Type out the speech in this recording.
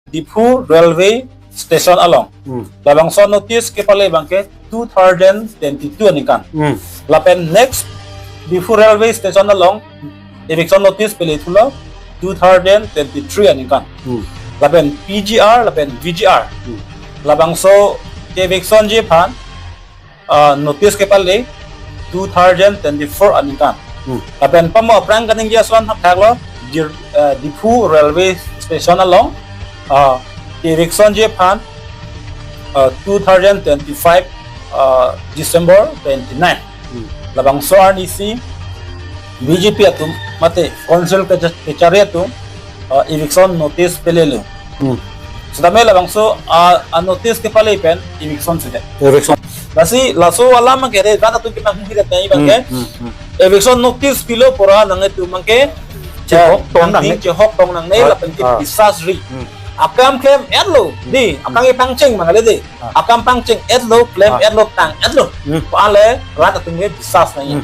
Difu Railway Station along. Labang so notice Kepalu bangke 2022 anikan. Lapen next Difu Railway Station along eviction notice pele tulo 2023 anikan. Lapen PGR lapen VGR. Labang so eviction je pan notice Kepalu 2024 anikan. Lapen pamo prang kaning dia swan thaklo Difu Railway Station along eviction je pan 2025 December 29. Labang so RDC BJP atum mate council kecari atum eviction notice pelelu. Sedame labang so notice Kepalu pen eviction sede. Eviction. Lasi laso wala magere kan atum kita hirat nai bangke. Eviction notice pilo pura nang itu mangke Chot tong nang hok tong nang nei lapen disasri. Akam claim edlo di akang ipangcing mangale di akam pangcing edlo claim edlo tang edlo pale rata tungge disas nai